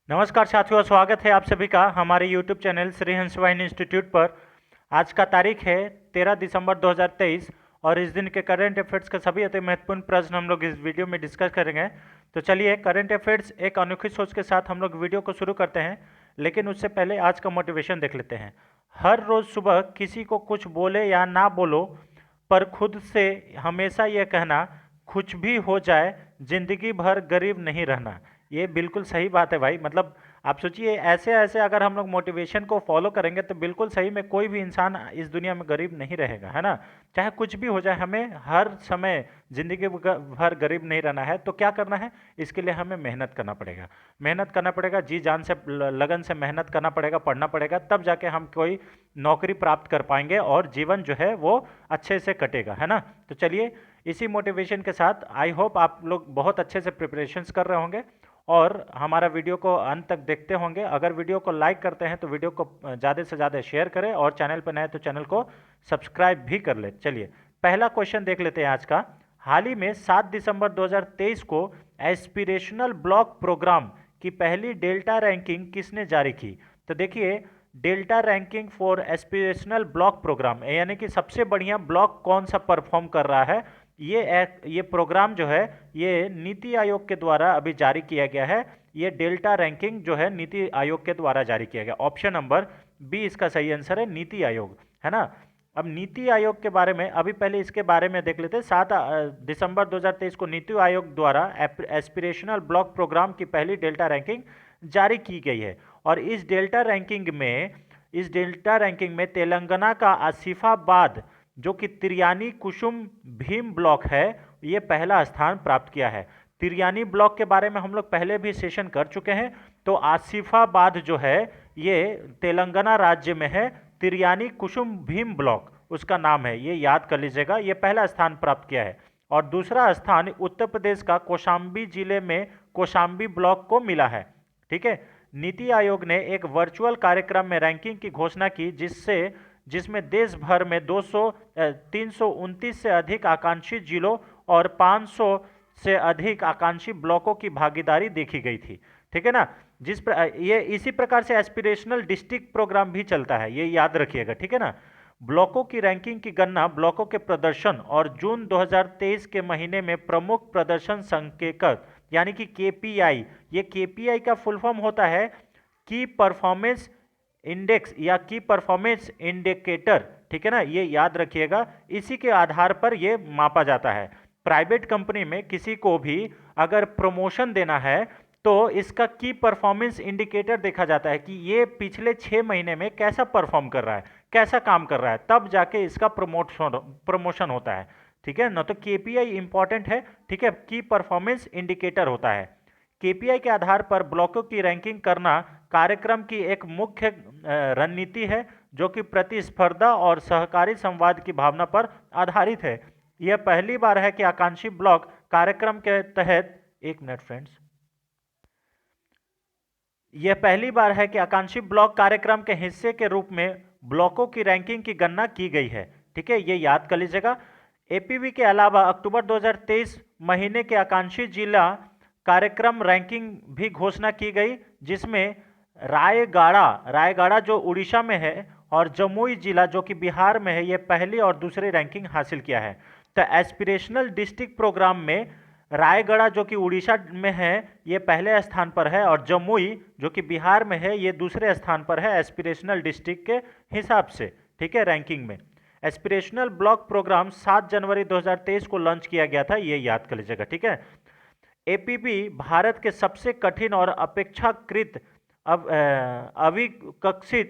नमस्कार साथियों, स्वागत है आप सभी का हमारे YouTube चैनल श्री हंस वाहिनी इंस्टीट्यूट पर। आज का तारीख है 13 दिसंबर 2023 और इस दिन के करंट अफेयर्स के सभी अति महत्वपूर्ण प्रश्न हम लोग इस वीडियो में डिस्कस करेंगे। तो चलिए, करंट अफेयर्स एक अनोखी सोच के साथ हम लोग वीडियो को शुरू करते हैं, लेकिन उससे पहले आज का मोटिवेशन देख लेते हैं। हर रोज़ सुबह किसी को कुछ बोले या ना बोलो, पर खुद से हमेशा यह कहना, कुछ भी हो जाए जिंदगी भर गरीब नहीं रहना। ये बिल्कुल सही बात है भाई। मतलब आप सोचिए, ऐसे ऐसे अगर हम लोग मोटिवेशन को फॉलो करेंगे तो बिल्कुल सही में कोई भी इंसान इस दुनिया में गरीब नहीं रहेगा, है ना। चाहे कुछ भी हो जाए, हमें हर समय जिंदगी भर गरीब नहीं रहना है। तो क्या करना है, इसके लिए हमें मेहनत करना पड़ेगा। मेहनत करना पड़ेगा, जी जान से लगन से मेहनत करना पड़ेगा, पढ़ना पड़ेगा, तब जाके हम कोई नौकरी प्राप्त कर पाएंगे और जीवन जो है वो अच्छे से कटेगा, है ना। तो चलिए, इसी मोटिवेशन के साथ आई होप आप लोग बहुत अच्छे से प्रिपरेशंस कर रहे होंगे और हमारा वीडियो को अंत तक देखते होंगे। अगर वीडियो को लाइक करते हैं तो वीडियो को ज़्यादा से ज़्यादा शेयर करें और चैनल पर नए तो चैनल को सब्सक्राइब भी कर ले। चलिए, पहला क्वेश्चन देख लेते हैं आज का। हाल ही में 7 दिसंबर 2023 को एस्पिरेशनल ब्लॉक प्रोग्राम की पहली डेल्टा रैंकिंग किसने जारी की? तो देखिए, delta ranking for aspirational block program, यानी कि सबसे बढ़िया ब्लॉक कौन सा परफॉर्म कर रहा है, ये प्रोग्राम जो है ये नीति आयोग के द्वारा अभी जारी किया गया है। ये डेल्टा रैंकिंग जो है नीति आयोग के द्वारा जारी किया गया। ऑप्शन नंबर बी इसका सही आंसर है, नीति आयोग, है ना। अब नीति आयोग के बारे में अभी पहले इसके बारे में देख लेते हैं। 7 दिसंबर 2023 को नीति आयोग द्वारा एस्पिरेशनल ब्लॉक प्रोग्राम की पहली डेल्टा रैंकिंग जारी की गई है और इस डेल्टा रैंकिंग में तेलंगाना का आसिफाबाद जो कि तिरयानी कुसुम भीम ब्लॉक है, ये पहला स्थान प्राप्त किया है। तिरयानी ब्लॉक के बारे में हम लोग पहले भी सेशन कर चुके हैं। तो आसिफाबाद जो है ये तेलंगाना राज्य में है। तिरयानी कुसुम भीम ब्लॉक उसका नाम है, ये याद कर लीजिएगा। ये पहला स्थान प्राप्त किया है और दूसरा स्थान उत्तर प्रदेश का कौशाम्बी जिले में कौशाम्बी ब्लॉक को मिला है। ठीक है। नीति आयोग ने एक वर्चुअल कार्यक्रम में रैंकिंग की घोषणा की जिसमें देश भर में 329 से अधिक आकांक्षी जिलों और 500 से अधिक आकांक्षी ब्लॉकों की भागीदारी देखी गई थी। ठीक है ना। ये इसी प्रकार से एस्पिरेशनल डिस्ट्रिक्ट प्रोग्राम भी चलता है, ये याद रखिएगा। ठीक है ना। ब्लॉकों की रैंकिंग की गणना ब्लॉकों के प्रदर्शन और जून 2023 के महीने में प्रमुख प्रदर्शन संकेतक यानी कि केपीआई, ये केपीआई का फुल फॉर्म होता है की परफॉर्मेंस इंडेक्स या की परफॉर्मेंस इंडिकेटर। ठीक है ना, ये याद रखिएगा। इसी के आधार पर ये मापा जाता है। प्राइवेट कंपनी में किसी को भी अगर प्रमोशन देना है तो इसका की परफॉर्मेंस इंडिकेटर देखा जाता है कि ये पिछले 6 महीने में कैसा परफॉर्म कर रहा है, कैसा काम कर रहा है, तब जाके इसका प्रमोशन होता है। ठीक है ना। तो केपीआई इंपॉर्टेंट है। ठीक है, की परफॉर्मेंस इंडिकेटर होता है। केपीआई के आधार पर ब्लॉकों की रैंकिंग करना कार्यक्रम की एक मुख्य रणनीति है जो कि प्रतिस्पर्धा और सहकारी संवाद की भावना पर आधारित है। यह पहली बार है कि आकांक्षी ब्लॉक कार्यक्रम के तहत, एक मिनट फ्रेंड्स, यह पहली बार है कि आकांक्षी ब्लॉक कार्यक्रम के हिस्से के रूप में ब्लॉकों की रैंकिंग की गणना की गई है। ठीक है, ये याद कर लीजिएगा। एपीवी के अलावा अक्टूबर 2023 महीने के आकांक्षी जिला कार्यक्रम रैंकिंग भी घोषणा की गई, जिसमें रायगढ़ जो उड़ीसा में है और जमुई जिला जो कि बिहार में है, ये पहली और दूसरी रैंकिंग हासिल किया है। तो एस्पिरेशनल डिस्ट्रिक्ट प्रोग्राम में रायगढ़ जो कि उड़ीसा में है ये पहले स्थान पर है और जमुई जो कि बिहार में है ये दूसरे स्थान पर है एस्पिरेशनल डिस्ट्रिक्ट के हिसाब से। ठीक है, रैंकिंग में एस्पिरेशनल ब्लॉक प्रोग्राम 7 जनवरी 2023 को लॉन्च किया गया था, ये याद कर लीजिएगा। ठीक है। एपीबी भारत के सबसे कठिन और अपेक्षाकृत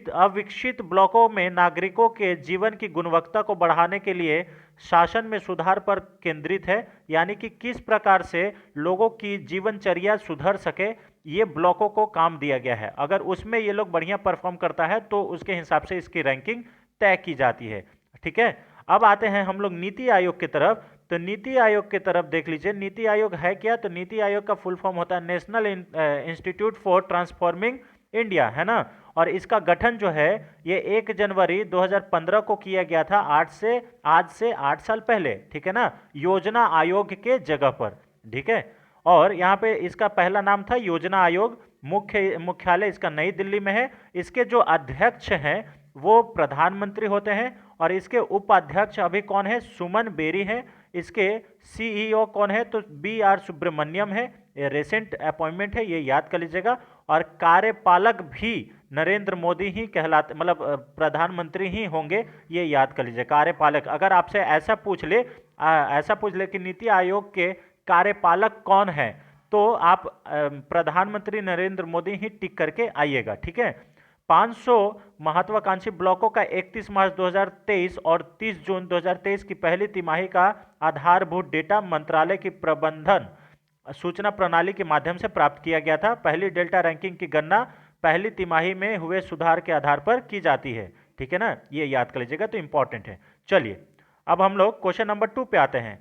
अविकसित ब्लॉकों में नागरिकों के जीवन की गुणवत्ता को बढ़ाने के लिए शासन में सुधार पर केंद्रित है, यानी कि किस प्रकार से लोगों की जीवनचर्या सुधर सके, ये ब्लॉकों को काम दिया गया है। अगर उसमें ये लोग बढ़िया परफॉर्म करता है तो उसके हिसाब से इसकी रैंकिंग तय की जाती है। ठीक है। अब आते हैं हम लोग नीति आयोग की तरफ। तो नीति आयोग की तरफ देख लीजिए, नीति आयोग है क्या? तो नीति आयोग का फुल फॉर्म होता है national institute for transforming India, है ना। और इसका गठन जो है ये 1 जनवरी 2015 को किया गया था, आज से 8 साल पहले। ठीक है ना, योजना आयोग के जगह पर। ठीक है। और यहाँ पे इसका पहला नाम था योजना आयोग मुख्यालय इसका नई दिल्ली में है। इसके जो अध्यक्ष हैं वो प्रधानमंत्री होते हैं और इसके उपाध्यक्ष अभी कौन है, सुमन बेरी है। इसके सीईओ कौन है, तो BR सुब्रमण्यम है। ये रिसेंट अपॉइंटमेंट है, ये याद कर लीजिएगा। और कार्यपालक भी नरेंद्र मोदी ही कहलाते, मतलब प्रधानमंत्री ही होंगे, ये याद कर लीजिए। कार्यपालक, अगर आपसे ऐसा पूछ ले कि नीति आयोग के कार्यपालक कौन है, तो आप प्रधानमंत्री नरेंद्र मोदी ही टिक करके आइएगा, ठीक है। 500 महत्वाकांक्षी ब्लॉकों का 31 मार्च 2023 और 30 जून 2023 की पहली तिमाही का आधारभूत डेटा मंत्रालय की प्रबंधन सूचना प्रणाली के माध्यम से प्राप्त किया गया था। पहली डेल्टा रैंकिंग की गणना पहली तिमाही में हुए सुधार के आधार पर की जाती है, ठीक है ना, ये याद कर लीजिएगा, तो इंपॉर्टेंट है। चलिए अब हम लोग क्वेश्चन नंबर 2 पे आते हैं।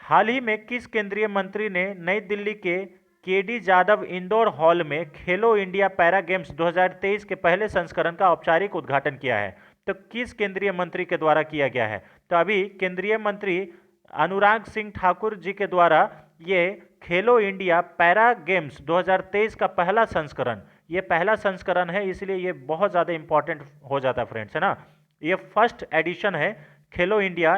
हाल ही में किस केंद्रीय मंत्री ने नई दिल्ली के KD जादव इंडोर हॉल में खेलो इंडिया पैरा गेम्स 2023 के पहले संस्करण का औपचारिक उद्घाटन किया है? तो किस केंद्रीय मंत्री के द्वारा किया गया है? तो अभी केंद्रीय मंत्री अनुराग सिंह ठाकुर जी के द्वारा ये खेलो इंडिया पैरा गेम्स 2023 का पहला संस्करण, ये पहला संस्करण है, इसलिए ये बहुत ज़्यादा इंपॉर्टेंट हो जाता है फ्रेंड्स, है ना। ये फर्स्ट एडिशन है खेलो इंडिया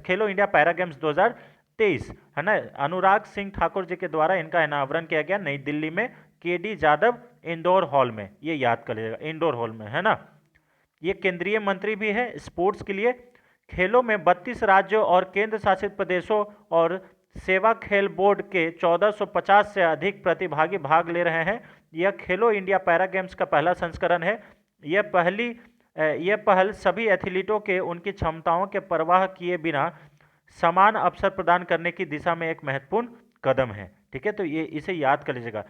खेलो इंडिया पैरा गेम्स 2023, है ना। अनुराग सिंह ठाकुर जी के द्वारा इनका अनावरण किया गया नई दिल्ली में KD जादव इंडोर हॉल में, ये याद कर लीजिएगा, इंडोर हॉल में, है ना। ये केंद्रीय मंत्री भी है स्पोर्ट्स के लिए। खेलों में 32 राज्यों और केंद्र शासित प्रदेशों और सेवा खेल बोर्ड के 1450 से अधिक प्रतिभागी भाग ले रहे हैं। यह खेलो इंडिया पैरा गेम्स का पहला संस्करण है। यह पहल सभी एथलीटों के उनकी क्षमताओं के परवाह किए बिना समान अवसर प्रदान करने की दिशा में एक महत्वपूर्ण कदम है, ठीक है। तो ये इसे याद कर लीजिएगा।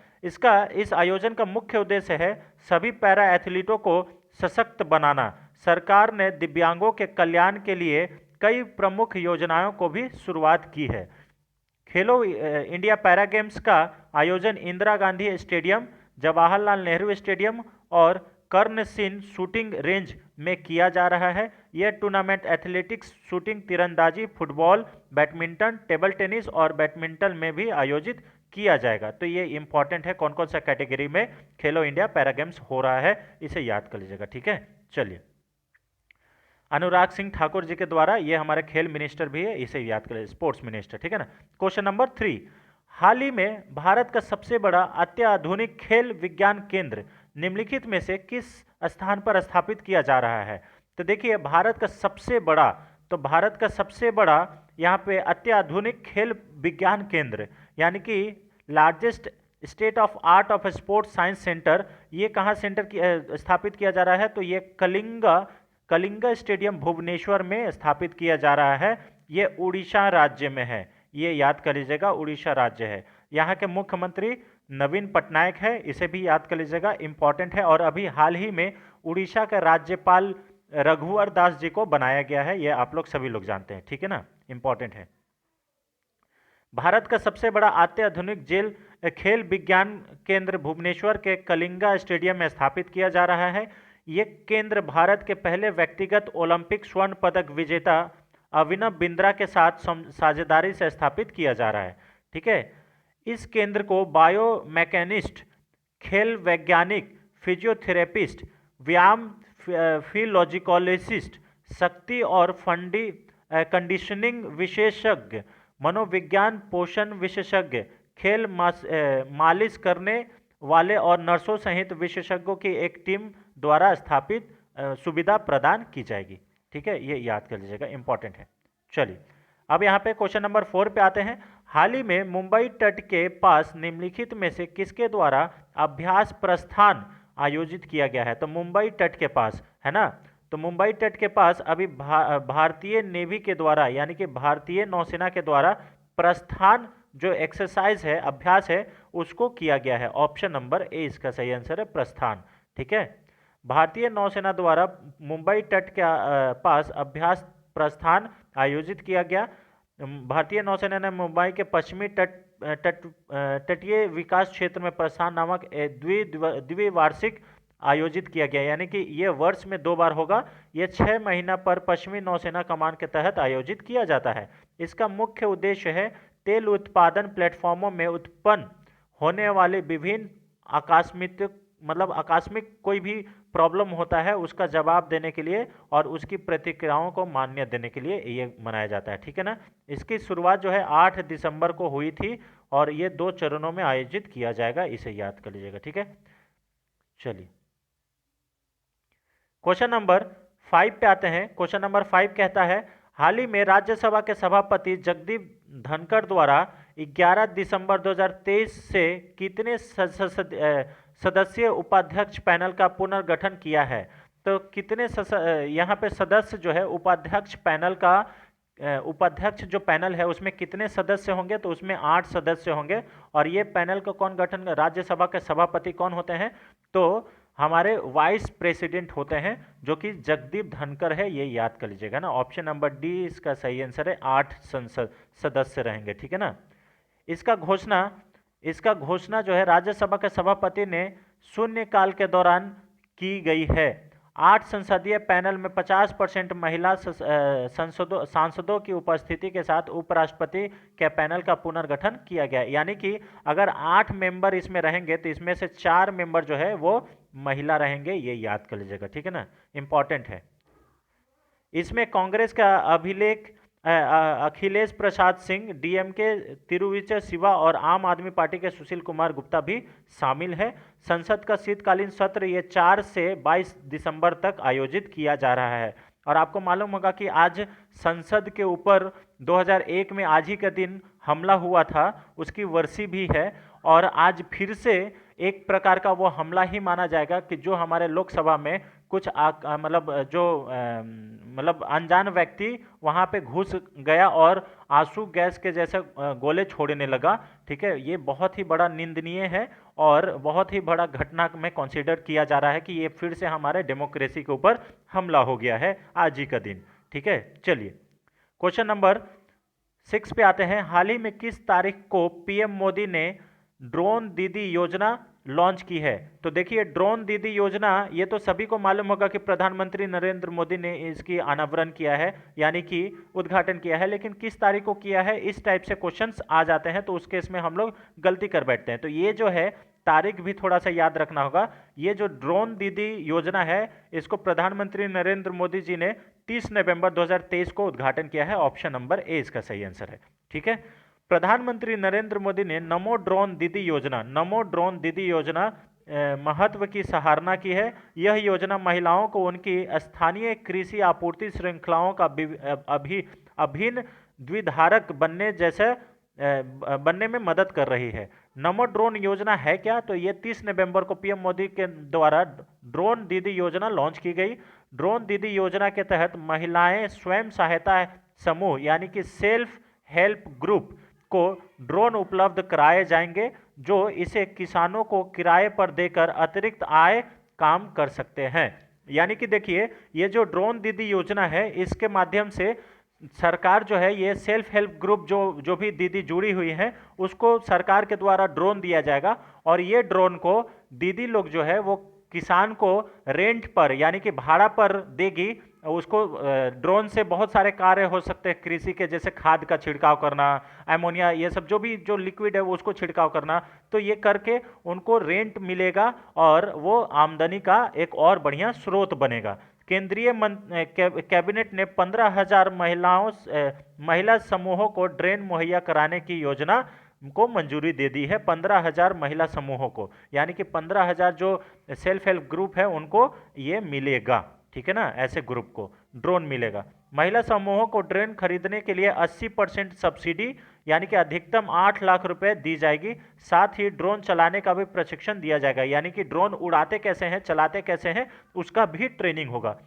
इस आयोजन का मुख्य उद्देश्य है सभी पैरा एथलीटों को सशक्त बनाना। सरकार ने दिव्यांगों के कल्याण के लिए कई प्रमुख योजनाओं को भी शुरुआत की है। खेलो इंडिया पैरा गेम्स का आयोजन इंदिरा गांधी स्टेडियम, जवाहरलाल नेहरू स्टेडियम और कर्ण सिंह शूटिंग रेंज में किया जा रहा है। यह टूर्नामेंट एथलेटिक्स, शूटिंग, तीरंदाजी, फुटबॉल, बैडमिंटन, टेबल टेनिस और बैडमिंटन में भी आयोजित किया जाएगा। तो ये इंपॉर्टेंट है, कौन कौन सा कैटेगरी में खेलो इंडिया पैरा गेम्स हो रहा है, इसे याद कर लीजिएगा, ठीक है। चलिए, अनुराग सिंह ठाकुर जी के द्वारा, ये हमारे खेल मिनिस्टर भी है, इसे याद कर लीजिए, स्पोर्ट्स मिनिस्टर, ठीक है ना। क्वेश्चन नंबर 3, हाल ही में भारत का सबसे बड़ा अत्याधुनिक खेल विज्ञान केंद्र निम्नलिखित में से किस स्थान पर स्थापित किया जा रहा है? तो देखिए, भारत का सबसे बड़ा यहाँ पे अत्याधुनिक खेल विज्ञान केंद्र, यानी कि largest state of art of sports science centre, ये कहाँ स्थापित किया जा रहा है? तो ये कलिंगा स्टेडियम भुवनेश्वर में स्थापित किया जा रहा है। ये उड़ीसा राज्य में है, ये याद कर लीजिएगा, उड़ीसा राज्य है। यहाँ के मुख्यमंत्री नवीन पटनायक है, इसे भी याद कर लीजिएगा, इंपॉर्टेंट है। और अभी हाल ही में उड़ीसा के राज्यपाल रघुवर दास जी को बनाया गया है, ये आप लोग सभी लोग जानते हैं, ठीक है ना, इंपॉर्टेंट है। भारत का सबसे बड़ा अत्याधुनिक खेल विज्ञान केंद्र भुवनेश्वर के कलिंगा स्टेडियम में स्थापित किया जा रहा है। ये केंद्र भारत के पहले व्यक्तिगत ओलंपिक स्वर्ण पदक विजेता अभिनव बिंद्रा के साथ साझेदारी से स्थापित किया जा रहा है, ठीक है। इस केंद्र को बायोमैकेनिस्ट, खेल वैज्ञानिक, फिजियोथेरेपिस्ट, व्यायाम फिजियोलॉजिकलिस्ट, शक्ति और कंडीशनिंग विशेषज्ञ, मनोविज्ञान पोषण विशेषज्ञ, खेल मालिश करने वाले और नर्सों सहित विशेषज्ञों की एक टीम द्वारा स्थापित सुविधा प्रदान की जाएगी, ठीक है, ये याद कर लीजिएगा, इंपॉर्टेंट है। चलिए, अब यहाँ पे क्वेश्चन नंबर 4 पे आते हैं। हाल ही में मुंबई तट के पास निम्नलिखित में से किसके द्वारा अभ्यास प्रस्थान आयोजित किया गया है? तो मुंबई तट के पास, है ना, तो मुंबई तट के पास अभी भारतीय नेवी के द्वारा, यानी कि भारतीय नौसेना के द्वारा प्रस्थान जो एक्सरसाइज है, अभ्यास है, उसको किया गया है। ऑप्शन नंबर ए इसका सही आंसर है, प्रस्थान, ठीक है। भारतीय नौसेना द्वारा मुंबई तट के पास अभ्यास प्रस्थान आयोजित किया गया। भारतीय नौसेना ने मुंबई के पश्चिमी तटीय विकास क्षेत्र में प्रस्थान नामक द्विवार्षिक आयोजित किया गया, यानी कि ये वर्ष में 2 बार होगा। ये 6 महीना पर पश्चिमी नौसेना कमान के तहत आयोजित किया जाता है। इसका मुख्य उद्देश्य है तेल उत्पादन प्लेटफॉर्मों में उत्पन्न होने वाले विभिन्न आकस्मिक मतलब आकस्मिक कोई भी प्रॉब्लम होता है उसका जवाब देने के लिए और उसकी प्रतिक्रियाओं को मान्य देने के लिए ये मनाया जाता है, ठीक है ना। इसकी शुरुआत जो है 8 दिसंबर को हुई थी और ये 2 चरणों में आयोजित किया जाएगा, इसे याद कर लीजिएगा, ठीक है। चलिए क्वेश्चन नंबर 5 पे आते हैं। क्वेश्चन नंबर 5 कहता है, हाल ही में राज्यसभा के सभापति जगदीप धनखड़ द्वारा 11 दिसंबर 2023 से कितने सदस्यीय उपाध्यक्ष पैनल का पुनर्गठन किया है। तो कितने यहाँ पे सदस्य जो है उपाध्यक्ष पैनल का उपाध्यक्ष जो पैनल है उसमें कितने सदस्य होंगे, तो उसमें 8 सदस्य होंगे। और ये पैनल का कौन गठन, राज्यसभा के सभापति कौन होते हैं, तो हमारे वाइस प्रेसिडेंट होते हैं जो कि जगदीप धनखड़ है, ये याद कर लीजिएगा ना। ऑप्शन नंबर डी इसका सही आंसर है, 8 संसद सदस्य रहेंगे, ठीक है ना। इसका घोषणा जो है राज्यसभा के सभापति ने शून्यकाल के दौरान की गई है। 8 संसदीय पैनल में 50% महिला सांसदों की उपस्थिति के साथ उपराष्ट्रपति के पैनल का पुनर्गठन किया गया। यानी कि अगर 8 मेंबर इसमें रहेंगे तो इसमें से 4 मेंबर जो है वो महिला रहेंगे, ये याद कर लीजिएगा, ठीक है ना, इंपॉर्टेंट है। इसमें कांग्रेस का अखिलेश प्रसाद सिंह, डीएमके तिरुविजय शिवा और आम आदमी पार्टी के सुशील कुमार गुप्ता भी शामिल है। संसद का शीतकालीन सत्र ये 4 से 22 दिसंबर तक आयोजित किया जा रहा है। और आपको मालूम होगा कि आज संसद के ऊपर 2001 में आज ही के दिन हमला हुआ था, उसकी वर्षी भी है। और आज फिर से एक प्रकार का वो हमला ही माना जाएगा कि जो हमारे लोकसभा में कुछ मतलब अनजान व्यक्ति वहाँ पे घुस गया और आंसू गैस के जैसे गोले छोड़ने लगा, ठीक है। ये बहुत ही बड़ा निंदनीय है और बहुत ही बड़ा घटना में कंसीडर किया जा रहा है कि ये फिर से हमारे डेमोक्रेसी के ऊपर हमला हो गया है आज ही का दिन, ठीक है। चलिए क्वेश्चन नंबर 6 पे आते हैं। हाल ही में किस तारीख को पीएम मोदी ने ड्रोन दीदी योजना लॉन्च की है। तो देखिए ड्रोन दीदी योजना ये तो सभी को मालूम होगा कि प्रधानमंत्री नरेंद्र मोदी ने इसकी अनावरण किया है, यानी कि उद्घाटन किया है। लेकिन किस तारीख को किया है, इस टाइप से क्वेश्चंस आ जाते हैं तो उस केस में हम लोग गलती कर बैठते हैं। तो ये जो है तारीख भी थोड़ा सा याद रखना होगा। ये जो ड्रोन दीदी योजना है इसको प्रधानमंत्री नरेंद्र मोदी जी ने 30 नवंबर 2023 को उद्घाटन किया है। ऑप्शन नंबर ए इसका सही आंसर है, ठीक है। प्रधानमंत्री नरेंद्र मोदी ने नमो ड्रोन दीदी योजना महत्व की सराहना की है। यह योजना महिलाओं को उनकी स्थानीय कृषि आपूर्ति श्रृंखलाओं का अभिन्न द्विधारक बनने में मदद कर रही है। नमो ड्रोन योजना है क्या, तो ये 30 नवंबर को पीएम मोदी के द्वारा ड्रोन दीदी योजना लॉन्च की गई। ड्रोन दीदी योजना के तहत महिलाएं स्वयं सहायता समूह यानी कि सेल्फ हेल्प ग्रुप को ड्रोन उपलब्ध कराए जाएंगे जो इसे किसानों को किराए पर देकर अतिरिक्त आय काम कर सकते हैं। यानी कि देखिए ये जो ड्रोन दीदी योजना है इसके माध्यम से सरकार जो है ये सेल्फ हेल्प ग्रुप जो भी दीदी जुड़ी हुई हैं उसको सरकार के द्वारा ड्रोन दिया जाएगा और ये ड्रोन को दीदी लोग जो है वो किसान को रेंट पर यानी कि भाड़ा पर देगी। उसको ड्रोन से बहुत सारे कार्य हो सकते हैं कृषि के, जैसे खाद का छिड़काव करना, अमोनिया, ये सब जो लिक्विड है वो उसको छिड़काव करना। तो ये करके उनको रेंट मिलेगा और वो आमदनी का एक और बढ़िया स्रोत बनेगा। केंद्रीय कैबिनेट ने 15,000 महिला समूहों को ड्रोन मुहैया कराने की योजना को मंजूरी दे दी है। 15,000 महिला समूहों को, यानी कि 15,000 जो सेल्फ हेल्प ग्रुप है उनको ये मिलेगा, ठीक है ना, ऐसे ग्रुप को ड्रोन मिलेगा। महिला समूहों को ड्रोन खरीदने के लिए 80% सब्सिडी यानी कि अधिकतम 8 लाख रुपए दी जाएगी। साथ ही ड्रोन चलाने का भी प्रशिक्षण दिया जाएगा, यानी कि ड्रोन उड़ाते कैसे हैं, चलाते कैसे हैं, उसका भी ट्रेनिंग होगा।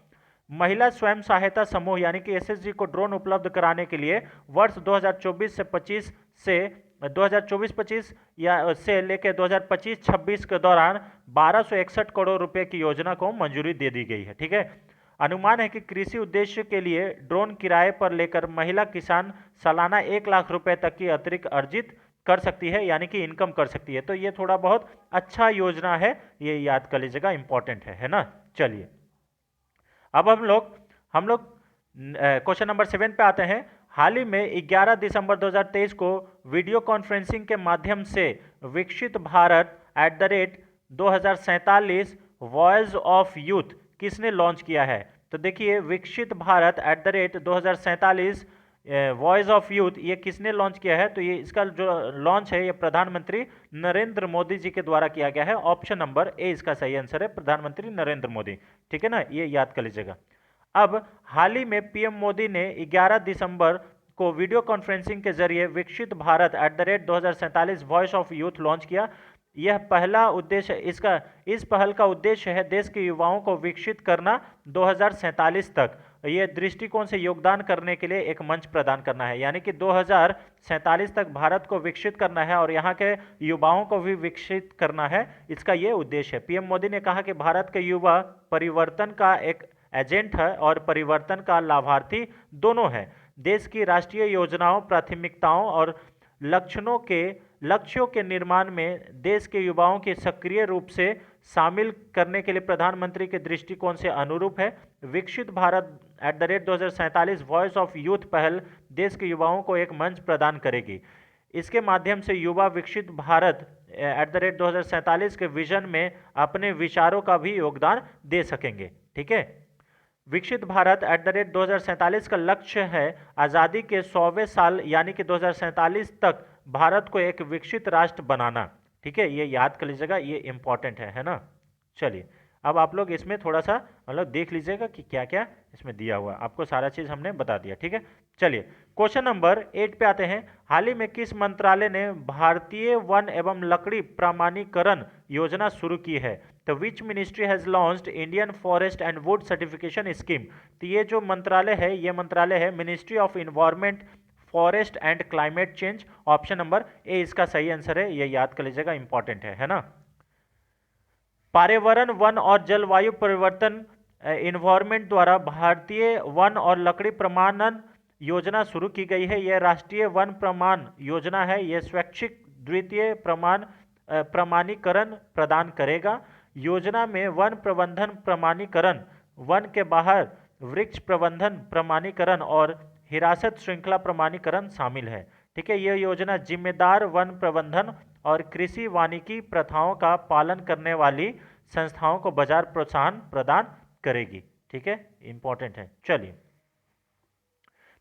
महिला स्वयं सहायता समूह यानी कि एसएचजी को ड्रोन उपलब्ध कराने के लिए वर्ष 2024-25 या से लेकर 2025-26 के दौरान 1261 करोड़ रुपए की योजना को मंजूरी दे दी गई है, ठीक है। अनुमान है कि कृषि उद्देश्य के लिए ड्रोन किराए पर लेकर महिला किसान सालाना 1 लाख रुपए तक की अतिरिक्त अर्जित कर सकती है, यानी कि इनकम कर सकती है। तो ये थोड़ा बहुत अच्छा योजना है, ये याद कर लीजिएगा, इंपॉर्टेंट है ना। चलिए अब हम लोग क्वेश्चन नंबर 7 पे आते हैं। हाल ही में 11 दिसंबर 2023 को वीडियो कॉन्फ्रेंसिंग के माध्यम से विकसित भारत 2047 वॉयस ऑफ यूथ किसने लॉन्च किया है? तो देखिए, विकसित भारत @2047 वॉइस ऑफ यूथ, ये किसने लॉन्च किया है? तो ये इसका जो लॉन्च है ये प्रधानमंत्री नरेंद्र मोदी जी के द्वारा किया गया है। ऑप्शन नंबर ए इसका सही आंसर है, प्रधानमंत्री नरेंद्र मोदी। ठीक है ना, ये याद कर लीजिएगा। अब हाल ही में पीएम मोदी ने 11 दिसंबर को वीडियो कॉन्फ्रेंसिंग के जरिए विकसित Bharat @2047 voice of youth launch किया। यह पहला उद्देश्य इस पहल का उद्देश्य है देश के युवाओं को विकसित करना, 2047 तक ये दृष्टिकोण से योगदान करने के लिए एक मंच प्रदान करना है। यानी कि 2047 तक भारत को विकसित करना है और यहाँ के युवाओं को भी विकसित करना है, इसका ये उद्देश्य है। पीएम मोदी ने कहा कि भारत के युवा परिवर्तन का एक एजेंट है और परिवर्तन का लाभार्थी दोनों है। देश की राष्ट्रीय योजनाओं, प्राथमिकताओं और लक्ष्यों के निर्माण में देश के युवाओं की सक्रिय रूप से शामिल करने के लिए प्रधानमंत्री के दृष्टिकोण से अनुरूप है। विकसित भारत @2047 वॉइस ऑफ यूथ पहल देश के युवाओं को एक मंच प्रदान करेगी। इसके माध्यम से युवा विकसित भारत @2047 के विजन में अपने विचारों का भी योगदान दे सकेंगे। ठीक है, विकसित भारत @2047 का लक्ष्य है आज़ादी के 100वें साल यानी कि 2047 तक भारत को एक विकसित राष्ट्र बनाना। ठीक है, ये याद कर लीजिएगा, ये इंपॉर्टेंट है ना। चलिए, अब आप लोग इसमें थोड़ा सा मतलब देख लीजिएगा कि क्या क्या इसमें दिया हुआ, आपको सारा चीज़ हमने बता दिया। ठीक है, चलिए क्वेश्चन नंबर 8 पे आते हैं। हाल ही में किस मंत्रालय ने भारतीय वन एवं लकड़ी प्रमाणीकरण योजना शुरू की है? तो which ministry has launched Indian forest and would certification scheme? तो ये जो मंत्रालय है, ये मंत्रालय है ministry of environment, forest and climate change. Option number A इसका सही आंसर है, ये याद कर लीजिएगा, इंपॉर्टेंट है ना। पर्यावरण, वन और जलवायु परिवर्तन इन्वायरमेंट द्वारा भारतीय वन और लकड़ी प्रमाणन योजना शुरू की गई है। यह राष्ट्रीय वन प्रमाण योजना है। यह स्वैच्छिक द्वितीय प्रमाणीकरण प्रदान करेगा। योजना में वन प्रबंधन प्रमाणीकरण, वन के बाहर वृक्ष प्रबंधन प्रमाणीकरण और हिरासत श्रृंखला प्रमाणीकरण शामिल है। ठीक है, यह योजना जिम्मेदार वन प्रबंधन और कृषि वानिकी प्रथाओं का पालन करने वाली संस्थाओं को बाजार प्रोत्साहन प्रदान करेगी। ठीक है, इंपॉर्टेंट है। चलिए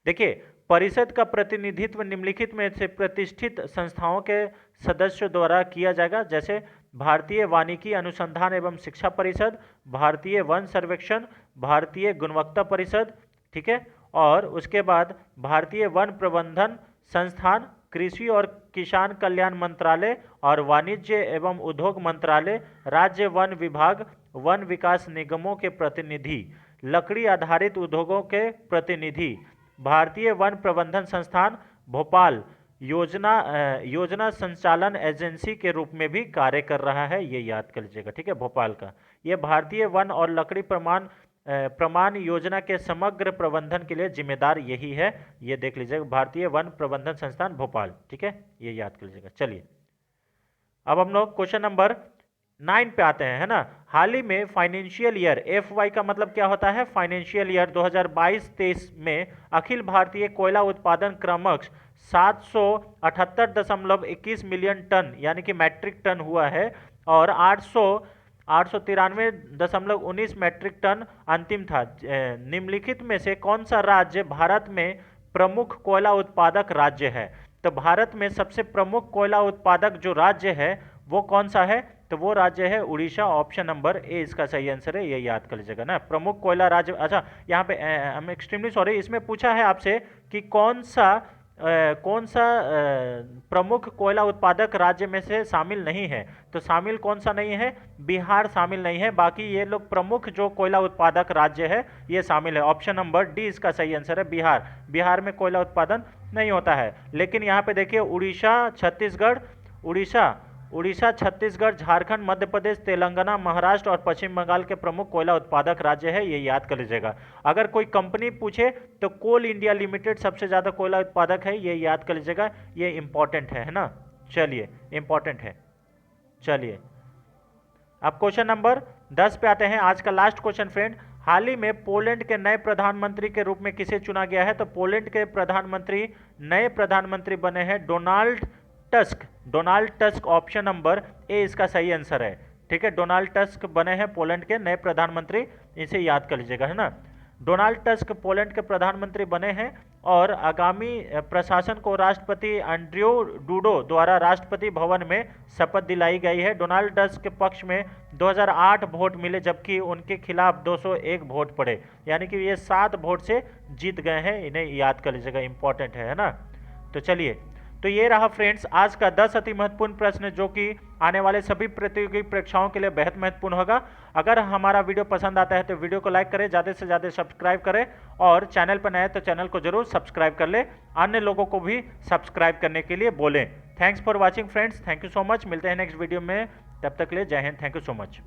देखिए, परिषद का प्रतिनिधित्व निम्नलिखित में से प्रतिष्ठित संस्थाओं के सदस्यों द्वारा किया जाएगा, जैसे भारतीय वानिकी अनुसंधान एवं शिक्षा परिषद, भारतीय वन सर्वेक्षण, भारतीय गुणवत्ता परिषद। ठीक है, और उसके बाद भारतीय वन प्रबंधन संस्थान, कृषि और किसान कल्याण मंत्रालय और वाणिज्य एवं उद्योग मंत्रालय, राज्य वन विभाग, वन विकास निगमों के प्रतिनिधि, लकड़ी आधारित उद्योगों के प्रतिनिधि, भारतीय वन प्रबंधन संस्थान भोपाल योजना संचालन एजेंसी के रूप में भी कार्य कर रहा है, ये याद कर लीजिएगा। ठीक है, भोपाल का ये भारतीय वन और लकड़ी प्रमाण योजना के समग्र प्रबंधन के लिए जिम्मेदार यही है, ये देख लीजिएगा, भारतीय वन प्रबंधन संस्थान भोपाल। ठीक है, ये याद कर लीजिएगा। चलिए अब हम लोग क्वेश्चन नंबर 9 पे आते हैं, है ना। हाल ही में फाइनेंशियल ईयर, FY का मतलब क्या होता है? फाइनेंशियल ईयर 2022-23 में अखिल भारतीय कोयला उत्पादन क्रमश 778.21 मिलियन टन यानी कि मैट्रिक टन हुआ है और 893.19 मैट्रिक टन अंतिम था। निम्नलिखित में से कौन सा राज्य भारत में प्रमुख कोयला उत्पादक राज्य है? तो भारत में सबसे प्रमुख कोयला उत्पादक जो राज्य है वो कौन सा है? तो वो राज्य है उड़ीसा। ऑप्शन नंबर ए इसका सही आंसर है, ये याद कर लीजिएगा ना। प्रमुख कोयला राज्य, अच्छा यहाँ पे आई एम एक्सट्रीमली सॉरी, इसमें पूछा है आपसे कि कौन सा प्रमुख कोयला उत्पादक राज्य में से शामिल नहीं है, तो शामिल कौन सा नहीं है? बिहार शामिल नहीं है, बाकी ये लोग प्रमुख जो कोयला उत्पादक राज्य है ये शामिल है। ऑप्शन नंबर डी इसका सही आंसर है, बिहार। बिहार में कोयला उत्पादन नहीं होता है, लेकिन यहाँ पे देखिए उड़ीसा, छत्तीसगढ़, झारखंड, मध्य प्रदेश, तेलंगाना, महाराष्ट्र और पश्चिम बंगाल के प्रमुख कोयला उत्पादक राज्य है, ये याद कर लीजिएगा। अगर कोई कंपनी पूछे तो कोल इंडिया लिमिटेड सबसे ज़्यादा कोयला उत्पादक है, ये याद कर लीजिएगा, ये इंपॉर्टेंट है ना। चलिए इंपॉर्टेंट है। चलिए अब क्वेश्चन नंबर 10 पे आते हैं, आज का लास्ट क्वेश्चन फ्रेंड। हाल ही में पोलैंड के नए प्रधानमंत्री के रूप में किसे चुना गया है? तो पोलैंड के नए प्रधानमंत्री बने हैं Donald tusk. Option number A इसका सही आंसर है। ठीक है, डोनाल्ड टस्क बने हैं पोलैंड के नए प्रधानमंत्री, इसे याद कर लीजिएगा, है ना। डोनाल्ड टस्क पोलैंड के प्रधानमंत्री बने हैं और आगामी प्रशासन को राष्ट्रपति एंड्रयू डूडो द्वारा राष्ट्रपति भवन में शपथ दिलाई गई है। डोनाल्ड टस्क के पक्ष में 2008 वोट मिले, जबकि उनके खिलाफ 201 वोट पड़े, यानी कि ये 7 वोट से जीत गए हैं। इन्हें याद कर लीजिएगा, इंपॉर्टेंट है ना। तो चलिए, तो ये रहा फ्रेंड्स आज का 10 अति महत्वपूर्ण प्रश्न, जो कि आने वाले सभी प्रतियोगी परीक्षाओं के लिए बेहद महत्वपूर्ण होगा। अगर हमारा वीडियो पसंद आता है तो वीडियो को लाइक करें, ज़्यादा से ज़्यादा सब्सक्राइब करें, और चैनल पर नए तो चैनल को जरूर सब्सक्राइब कर ले, अन्य लोगों को भी सब्सक्राइब करने के लिए बोलें। Thanks for watching friends, thank you so much. मिलते हैं नेक्स्ट वीडियो में, तब तक के लिए जय Hind, thank you so much.